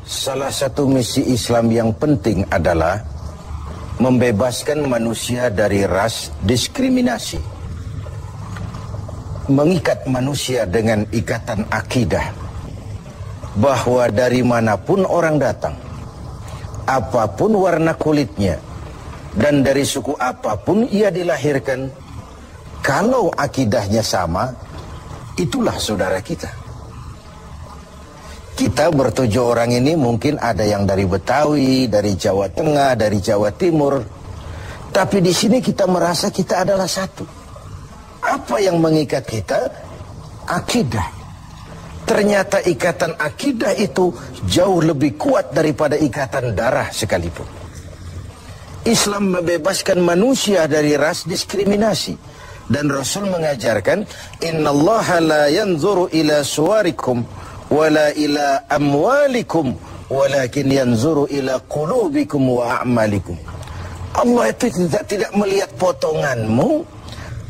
Salah satu misi Islam yang penting adalah membebaskan manusia dari ras diskriminasi, mengikat manusia dengan ikatan akidah bahwa dari manapun orang datang, apapun warna kulitnya, dan dari suku apapun ia dilahirkan, kalau akidahnya sama, itulah saudara kita. Kita bertujuh orang ini mungkin ada yang dari Betawi, dari Jawa Tengah, dari Jawa Timur. Tapi di sini kita merasa kita adalah satu. Apa yang mengikat kita? Akidah. Ternyata ikatan akidah itu jauh lebih kuat daripada ikatan darah sekalipun. Islam membebaskan manusia dari ras diskriminasi. Dan Rasul mengajarkan, innallaha la yanzuru ila suwarikum wala ila amwalikum walakin yanzuru ila qulubikum wa a'malikum. Allah itu tidak melihat potonganmu,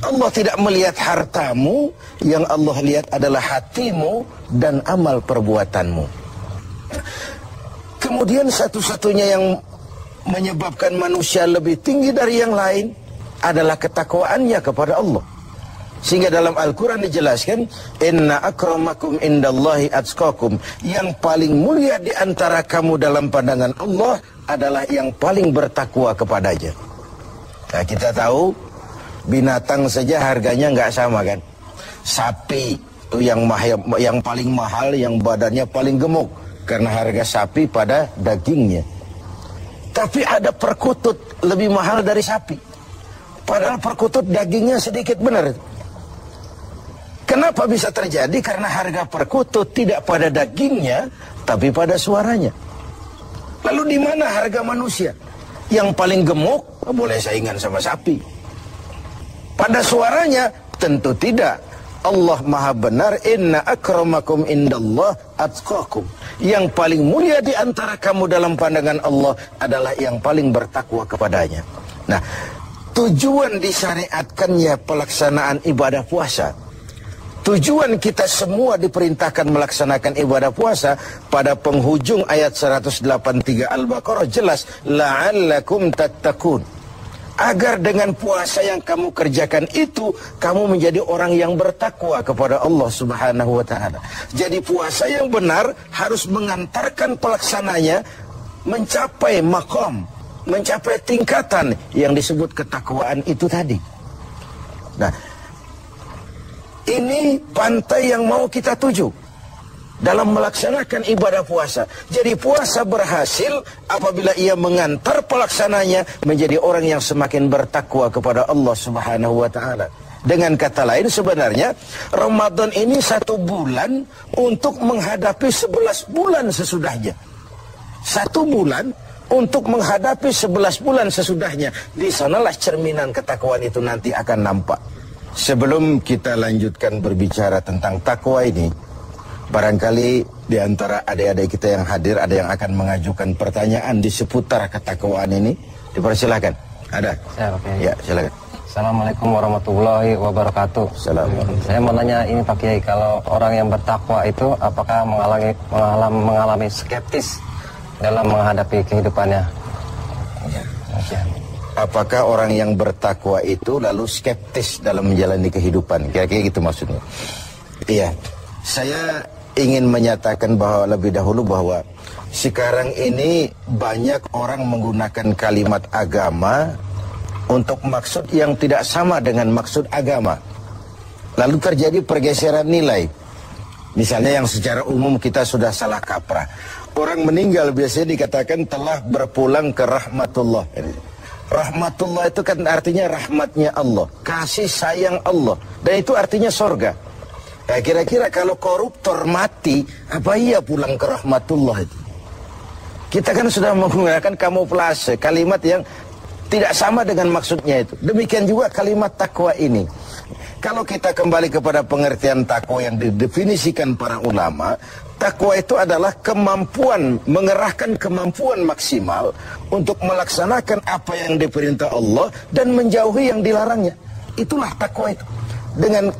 Allah tidak melihat hartamu, yang Allah lihat adalah hatimu dan amal perbuatanmu. Kemudian satu-satunya yang menyebabkan manusia lebih tinggi dari yang lain adalah ketakwaannya kepada Allah. Sehingga dalam Al-Quran dijelaskan, inna akramakum indallahi atqakum, yang paling mulia di antara kamu dalam pandangan Allah adalah yang paling bertakwa kepadanya. Nah, kita tahu binatang saja harganya nggak sama kan. Sapi itu yang paling mahal, yang badannya paling gemuk, karena harga sapi pada dagingnya. Tapi ada perkutut lebih mahal dari sapi, padahal perkutut dagingnya sedikit, benar. Kenapa bisa terjadi? Karena harga perkutut tidak pada dagingnya, tapi pada suaranya. Lalu di mana harga manusia? Yang paling gemuk boleh saingan sama sapi. Pada suaranya tentu tidak. Allah maha benar, inna akramakum indallah atqakum. Yang paling mulia di antara kamu dalam pandangan Allah adalah yang paling bertakwa kepadanya. Nah, tujuan disyariatkannya pelaksanaan ibadah puasa, tujuan kita semua diperintahkan melaksanakan ibadah puasa, pada penghujung ayat 183 Al-Baqarah jelas, la'allakum tattaqun. Agar dengan puasa yang kamu kerjakan itu, kamu menjadi orang yang bertakwa kepada Allah Subhanahu wa ta'ala. Jadi puasa yang benar harus mengantarkan pelaksananya mencapai maqam, mencapai tingkatan yang disebut ketakwaan itu tadi. Nah, ini pantai yang mau kita tuju dalam melaksanakan ibadah puasa. Jadi puasa berhasil apabila ia mengantar pelaksananya menjadi orang yang semakin bertakwa kepada Allah Subhanahu wa ta'ala. Dengan kata lain, sebenarnya Ramadan ini 1 bulan untuk menghadapi 11 bulan sesudahnya. 1 bulan untuk menghadapi 11 bulan sesudahnya. Di sanalah cerminan ketakwaan itu nanti akan nampak. Sebelum kita lanjutkan berbicara tentang takwa ini, barangkali di antara adik-adik kita yang hadir ada yang akan mengajukan pertanyaan di seputar ketakwaan ini. Dipersilakan. Ada? Ya, silakan. Assalamualaikum warahmatullahi wabarakatuh. Assalamualaikum. Saya mau nanya ini Pak Kiai, kalau orang yang bertakwa itu apakah mengalami skeptis dalam menghadapi kehidupannya? Ya. Apakah orang yang bertakwa itu lalu skeptis dalam menjalani kehidupan? Kira-kira gitu maksudnya. Iya. Saya ingin menyatakan bahwa lebih dahulu bahwa sekarang ini banyak orang menggunakan kalimat agama untuk maksud yang tidak sama dengan maksud agama. Lalu terjadi pergeseran nilai. Misalnya yang secara umum kita sudah salah kaprah. Orang meninggal biasanya dikatakan telah berpulang ke rahmatullah. Rahmatullah itu kan artinya rahmatnya Allah, kasih sayang Allah, dan itu artinya sorga. Nah, kira-kira kalau koruptor mati, apa iya pulang ke rahmatullah itu? Kita kan sudah menggunakan kamuflase, kalimat yang tidak sama dengan maksudnya itu. Demikian juga kalimat takwa ini. Kalau kita kembali kepada pengertian takwa yang didefinisikan para ulama, takwa itu adalah kemampuan, mengerahkan kemampuan maksimal untuk melaksanakan apa yang diperintah Allah dan menjauhi yang dilarangnya. Itulah takwa itu. Dengan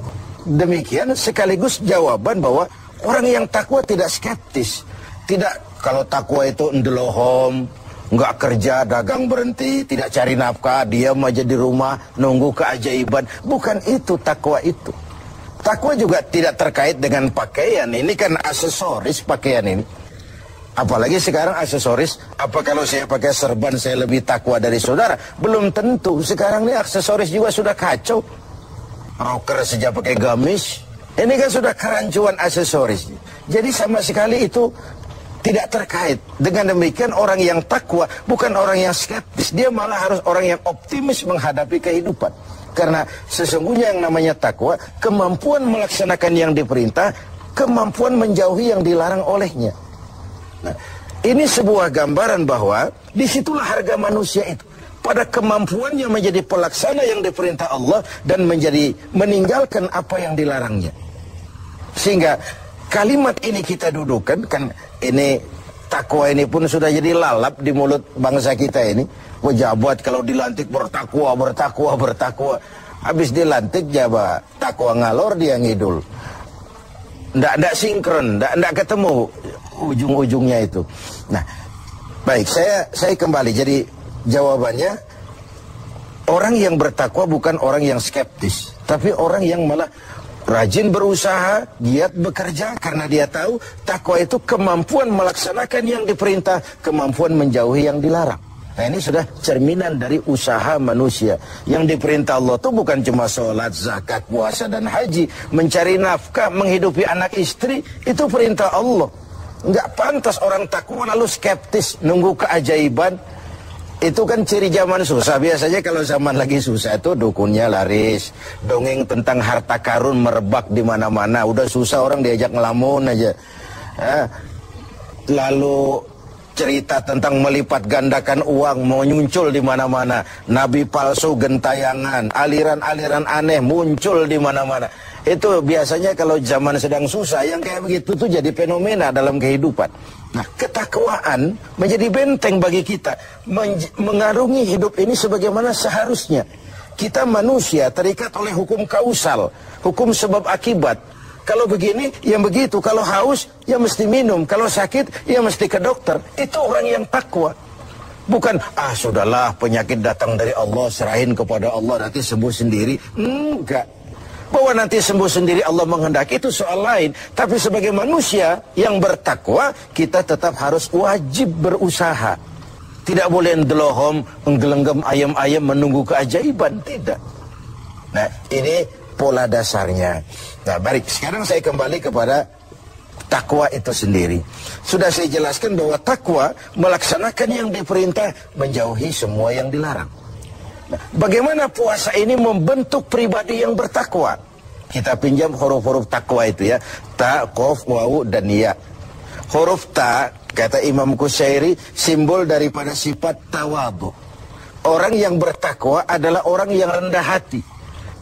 demikian sekaligus jawaban bahwa orang yang takwa tidak skeptis. Tidak, kalau takwa itu ndelohom, nggak kerja, dagang berhenti, tidak cari nafkah, diam aja di rumah, nunggu keajaiban. Bukan itu takwa itu. Takwa juga tidak terkait dengan pakaian. Ini kan aksesoris pakaian ini. Apalagi sekarang aksesoris, apa kalau saya pakai serban saya lebih takwa dari saudara? Belum tentu. Sekarang ini aksesoris juga sudah kacau. Rocker sejak pakai gamis. Ini kan sudah kerancuan aksesoris. Jadi sama sekali itu tidak terkait. Dengan demikian orang yang takwa bukan orang yang skeptis. Dia malah harus orang yang optimis menghadapi kehidupan. Karena sesungguhnya yang namanya takwa, kemampuan melaksanakan yang diperintah, kemampuan menjauhi yang dilarang olehnya. Nah, ini sebuah gambaran bahwa disitulah harga manusia itu. Pada kemampuannya menjadi pelaksana yang diperintah Allah dan meninggalkan apa yang dilarangnya. Sehingga kalimat ini kita dudukan, kan ini takwa ini pun sudah jadi lalap di mulut bangsa kita ini. Pejabat kalau dilantik bertakwa. Habis dilantik jabat takwa ngalor dia ngidul. Nggak sinkron, nggak ketemu ujung-ujungnya itu. Nah, baik, saya kembali. Jadi jawabannya, orang yang bertakwa bukan orang yang skeptis, tapi orang yang malah rajin berusaha, giat bekerja, karena dia tahu takwa itu kemampuan melaksanakan yang diperintah, kemampuan menjauhi yang dilarang. Nah, ini sudah cerminan dari usaha manusia. Yang diperintah Allah itu bukan cuma sholat, zakat, puasa, dan haji. Mencari nafkah, menghidupi anak istri, itu perintah Allah. Nggak pantas orang takwa lalu skeptis, nunggu keajaiban. Itu kan ciri zaman susah. Biasanya kalau zaman lagi susah itu dukunnya laris. Dongeng tentang harta karun merebak di mana-mana. Udah susah orang diajak ngelamun aja. Lalu cerita tentang melipat gandakan uang muncul di mana-mana. Nabi palsu gentayangan, aliran-aliran aneh muncul di mana-mana. Itu biasanya kalau zaman sedang susah, yang kayak begitu tuh jadi fenomena dalam kehidupan. Nah, ketakwaan menjadi benteng bagi kita, mengarungi hidup ini sebagaimana seharusnya. Kita manusia terikat oleh hukum kausal, hukum sebab akibat. Kalau begini, ya begitu. Kalau haus, ya mesti minum. Kalau sakit, ya mesti ke dokter. Itu orang yang takwa. Bukan, sudahlah penyakit datang dari Allah, serahin kepada Allah, nanti sembuh sendiri. Enggak. Bahwa nanti sembuh sendiri Allah menghendaki itu soal lain. Tapi sebagai manusia yang bertakwa, kita tetap harus wajib berusaha. Tidak boleh ndelohom, menggelenggam ayam-ayam menunggu keajaiban. Tidak. Nah, ini pola dasarnya. Nah, baik, sekarang saya kembali kepada takwa itu sendiri. Sudah saya jelaskan bahwa takwa melaksanakan yang diperintah, menjauhi semua yang dilarang. Nah, bagaimana puasa ini membentuk pribadi yang bertakwa? Kita pinjam huruf-huruf takwa itu ya. Ta, qaf, wawu, dan ya. Huruf ta, kata Imam Qushairi, simbol daripada sifat tawadhu. Orang yang bertakwa adalah orang yang rendah hati.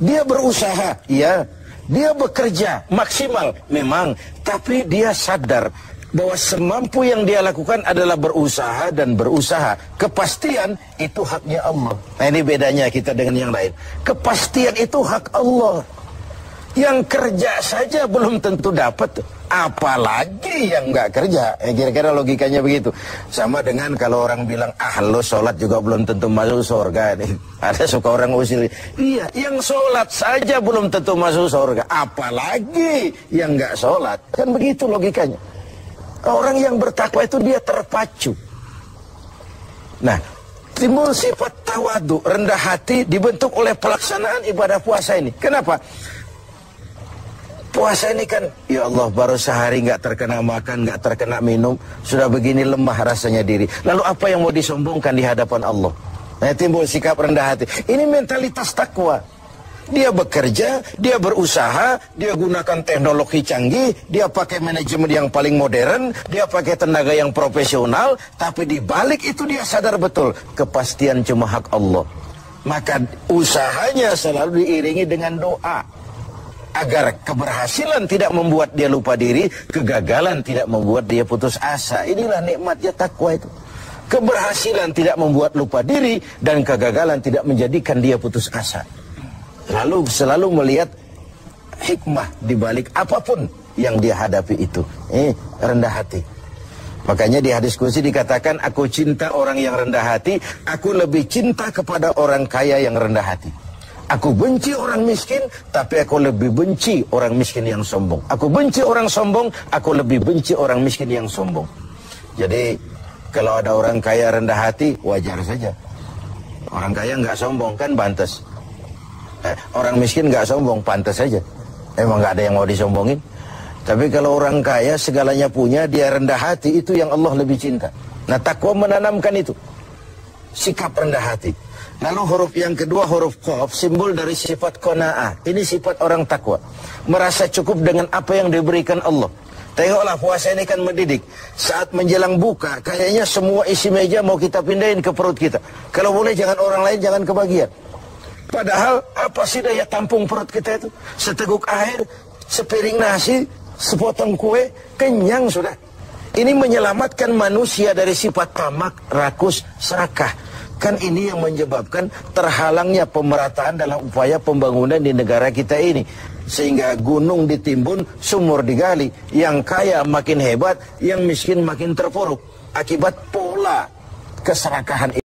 Dia berusaha, ya. Dia bekerja maksimal, memang. Tapi dia sadar bahwa semampu yang dia lakukan adalah berusaha dan berusaha. Kepastian itu haknya Allah. Nah, ini bedanya kita dengan yang lain. Kepastian itu hak Allah. Yang kerja saja belum tentu dapat, apalagi yang nggak kerja. Kira-kira logikanya begitu. Sama dengan kalau orang bilang, lo sholat juga belum tentu masuk surga. Ada suka orang usil, iya, yang sholat saja belum tentu masuk surga, apalagi yang nggak sholat. Kan begitu logikanya. Orang yang bertakwa itu dia terpacu. Nah, timbul sifat tawadu, rendah hati, dibentuk oleh pelaksanaan ibadah puasa ini. Kenapa? Puasa ini kan, ya Allah, baru sehari nggak terkena makan, nggak terkena minum, sudah begini lemah rasanya diri. Lalu apa yang mau disombongkan di hadapan Allah? Nah, timbul sikap rendah hati. Ini mentalitas takwa. Dia bekerja, dia berusaha, dia gunakan teknologi canggih, dia pakai manajemen yang paling modern, dia pakai tenaga yang profesional, tapi di balik itu dia sadar betul, kepastian cuma hak Allah. Maka usahanya selalu diiringi dengan doa. Agar keberhasilan tidak membuat dia lupa diri, kegagalan tidak membuat dia putus asa. Inilah nikmatnya takwa itu. Keberhasilan tidak membuat lupa diri, dan kegagalan tidak menjadikan dia putus asa. Lalu selalu melihat hikmah di balik apapun yang dia hadapi itu. Rendah hati. Makanya di hadis qudsi dikatakan, aku cinta orang yang rendah hati, aku lebih cinta kepada orang kaya yang rendah hati. Aku benci orang miskin, tapi aku lebih benci orang miskin yang sombong. Aku benci orang sombong, aku lebih benci orang miskin yang sombong. Jadi kalau ada orang kaya rendah hati, wajar saja. Orang kaya nggak sombong kan pantas. Orang miskin nggak sombong, pantas saja. Emang nggak ada yang mau disombongin. Tapi kalau orang kaya segalanya punya, dia rendah hati, itu yang Allah lebih cinta. Nah, takwa menanamkan itu, sikap rendah hati. Lalu huruf yang kedua, huruf qaf, simbol dari sifat qanaah. Ini sifat orang takwa, merasa cukup dengan apa yang diberikan Allah. Tengoklah, puasa ini kan mendidik. Saat menjelang buka, kayaknya semua isi meja mau kita pindahin ke perut kita. Kalau boleh jangan orang lain, jangan kebagian. Padahal apa sih daya tampung perut kita itu? Seteguk air, sepiring nasi, sepotong kue, kenyang sudah. Ini menyelamatkan manusia dari sifat tamak, rakus, serakah. Kan ini yang menyebabkan terhalangnya pemerataan dalam upaya pembangunan di negara kita ini. Sehingga gunung ditimbun, sumur digali. Yang kaya makin hebat, yang miskin makin terpuruk. Akibat pola keserakahan ini.